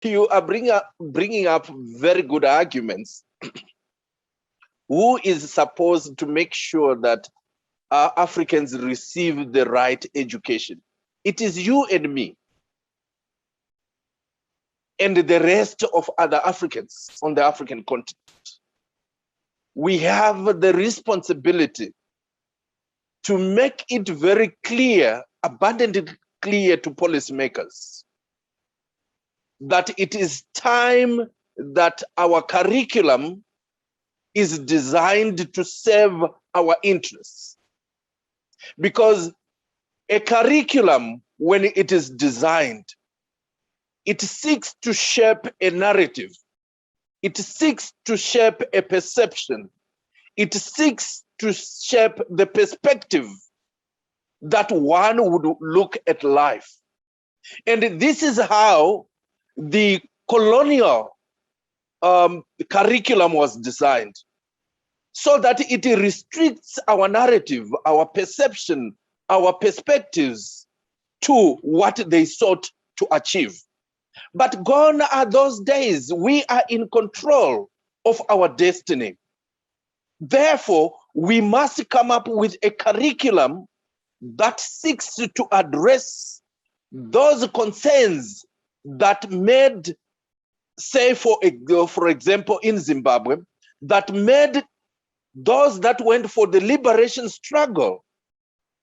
You are bringing up very good arguments. Who is supposed to make sure that Africans receive the right education? It is you and me and the rest of other Africans on the African continent. We have the responsibility to make it very clear, abundantly clear to policymakers that it is time that our curriculum is designed to serve our interests. Because a curriculum, when it is designed, it seeks to shape a narrative. It seeks to shape a perception. It seeks to shape the perspective that one would look at life. And this is how the colonial curriculum was designed, so that it restricts our narrative, our perception, our perspectives to what they sought to achieve. But gone are those days. We are in control of our destiny. Therefore, we must come up with a curriculum that seeks to address those concerns that made, say, for example, in Zimbabwe, that made those that went for the liberation struggle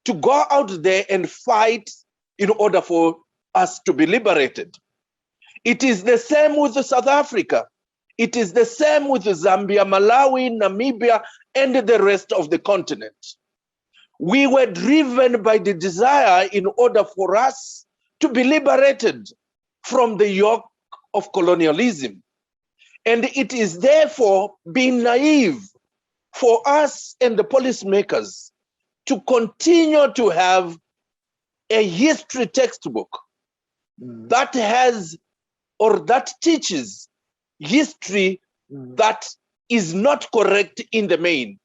to go out there and fight in order for us to be liberated. It is the same with South Africa. It is the same with Zambia, Malawi, Namibia, and the rest of the continent. We were driven by the desire in order for us to be liberated from the yoke of colonialism. And it is therefore being naive for us and the policymakers to continue to have a history textbook that has or that teaches history that is not correct in the main.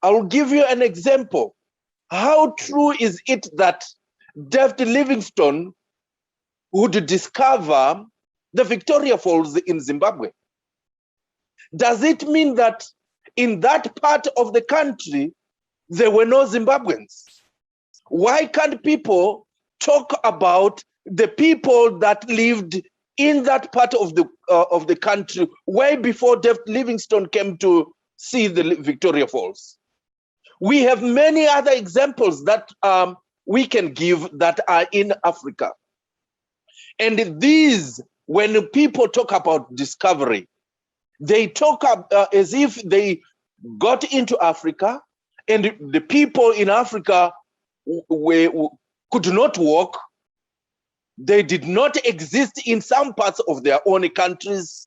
I will give you an example. How true is it that David Livingstone would discover the Victoria Falls in Zimbabwe? Does it mean that in that part of the country, there were no Zimbabweans? Why can't people talk about the people that lived in that part of the country way before David Livingstone came to see the Victoria Falls? We have many other examples that we can give that are in Africa. And these, when people talk about discovery, they talk as if they got into Africa and the people in Africa could not walk. They did not exist in some parts of their own countries.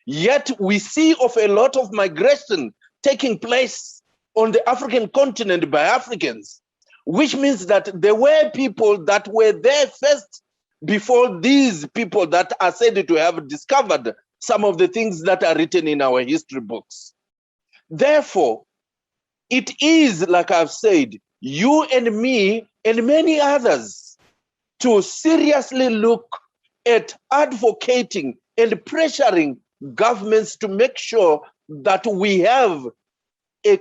Yet we see of a lot of migration taking place on the African continent by Africans, which means that there were people that were there first before these people that are said to have discovered some of the things that are written in our history books. Therefore, it is, like I've said, you and me and many others to seriously look at advocating and pressuring governments to make sure that we have a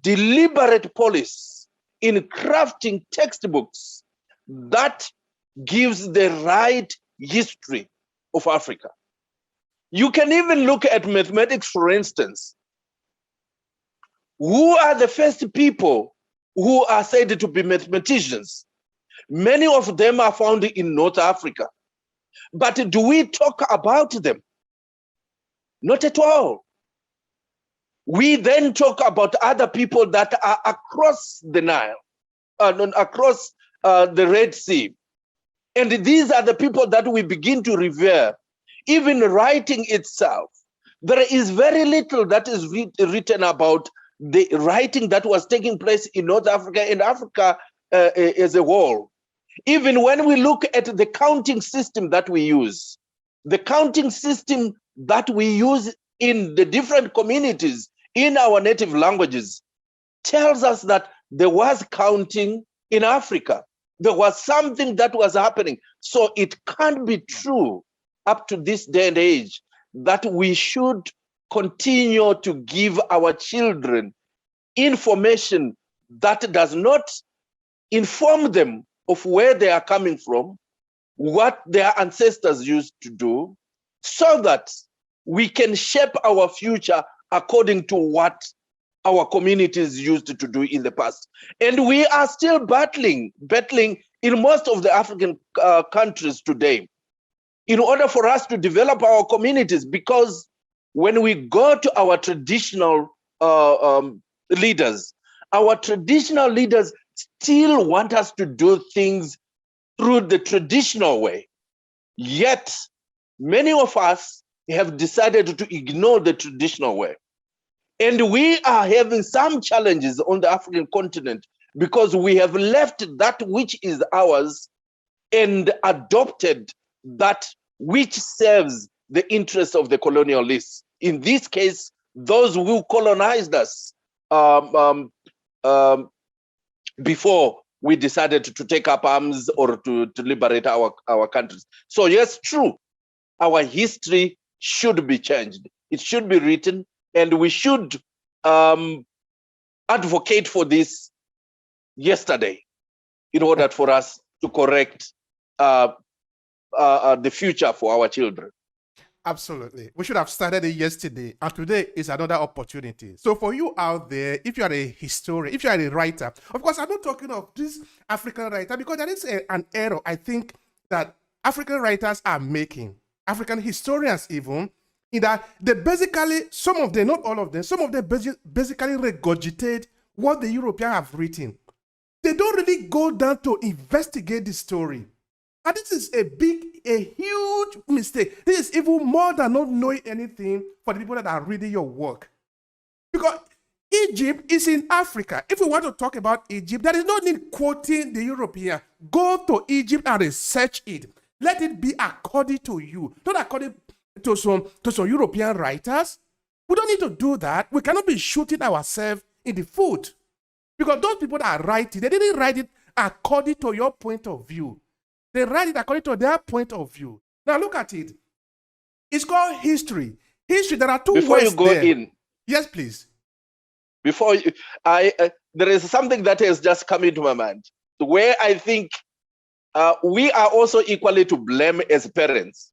deliberate policy in crafting textbooks that gives the right history of Africa. You can even look at mathematics, for instance. Who are the first people who are said to be mathematicians? Many of them are found in North Africa. But do we talk about them? Not at all. We then talk about other people that are across the Nile, across the Red Sea. And these are the people that we begin to revere. Even writing itself, there is very little that is written about the writing that was taking place in North Africa and Africa as a whole. Even when we look at the counting system that we use, the counting system that we use in the different communities in our native languages tells us that there was counting in Africa. There was something that was happening. So it can't be true up to this day and age that we should continue to give our children information that does not inform them of where they are coming from, what their ancestors used to do, so that we can shape our future according to what our communities used to do in the past. And we are still battling in most of the African countries today in order for us to develop our communities, because when we go to our traditional leaders, our traditional leaders still want us to do things through the traditional way. Yet, many of us have decided to ignore the traditional way. And we are having some challenges on the African continent because we have left that which is ours and adopted that which serves the interests of the colonialists. In this case, those who colonized us before we decided to take up arms or to liberate our countries. So yes, true, our history should be changed. It should be written, and we should advocate for this yesterday in order for us to correct the future for our children. Absolutely. We should have started it yesterday, and today is another opportunity. So for you out there, if you are a historian, if you are a writer, of course, I'm not talking of this African writer, because there is an error, I think, that African writers are making, African historians even, in that they basically, some of them, not all of them, some of them basically regurgitate what the Europeans have written. They don't really go down to investigate the story. And this is a huge mistake. This is even more than not knowing anything for the people that are reading your work. Because Egypt is in Africa. If we want to talk about Egypt, there is no need quoting the European. Go to Egypt and research it. Let it be according to you, not according to some European writers. We don't need to do that. We cannot be shooting ourselves in the foot. Because those people that are writing, they didn't write it according to your point of view. They write it according to their point of view. Now look at it. It's called history. History, there are two Before words you go there. in. Yes, please. Before you, there is something that has just come into my mind, where I think we are also equally to blame as parents.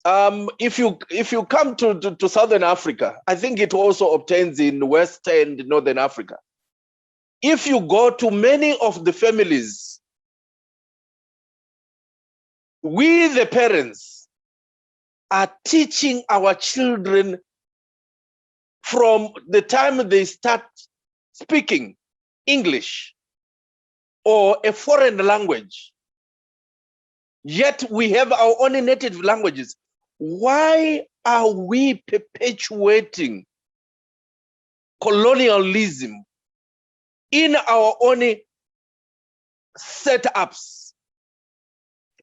If you come to Southern Africa, I think it also obtains in West and Northern Africa. If you go to many of the families, we, the parents, are teaching our children from the time they start speaking English or a foreign language. Yet we have our own native languages. Why are we perpetuating colonialism in our own setups?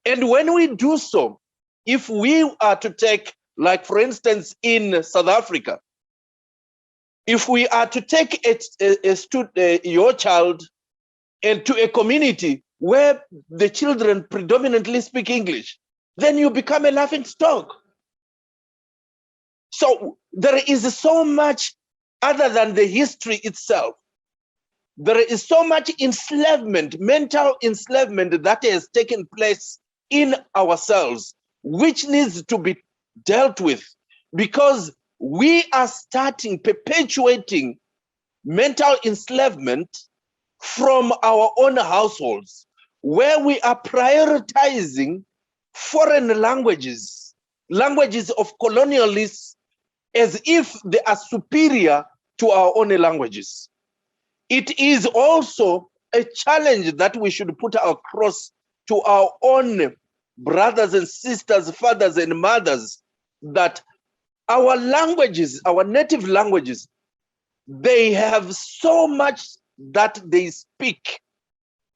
And when we do so, if we are to take, like for instance, in South Africa, if we are to take your child into a community where the children predominantly speak English, then you become a laughing stock. So there is so much other than the history itself. There is so much enslavement, mental enslavement that has taken place in ourselves, which needs to be dealt with, because we are perpetuating mental enslavement from our own households, where we are prioritizing foreign languages, languages of colonialists, as if they are superior to our own languages. It is also a challenge that we should put across to our own brothers and sisters, fathers and mothers, that our languages, our native languages, they have so much that they speak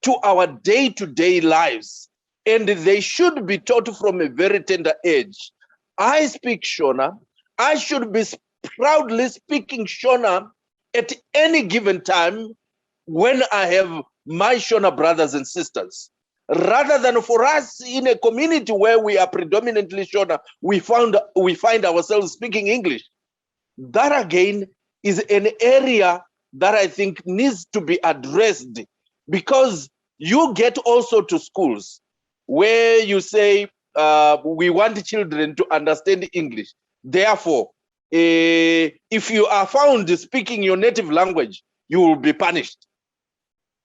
to our day-to-day lives, and they should be taught from a very tender age. I speak Shona. I should be proudly speaking Shona at any given time when I have my Shona brothers and sisters. rather than for us in a community where we are predominantly Shona, we find ourselves speaking English. That again is an area that I think needs to be addressed, because you get also to schools where you say we want children to understand English. Therefore, if you are found speaking your native language, you will be punished.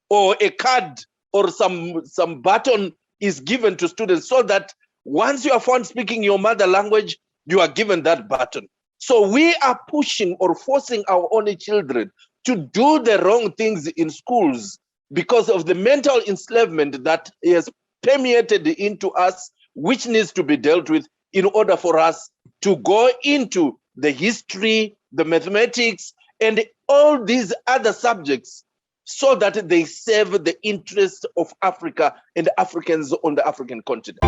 Or a card or some button is given to students so that once you are found speaking your mother language, you are given that button. So we are pushing or forcing our own children to do the wrong things in schools because of the mental enslavement that has permeated into us, which needs to be dealt with in order for us to go into the history, the mathematics, and all these other subjects so that they serve the interests of Africa and Africans on the African continent.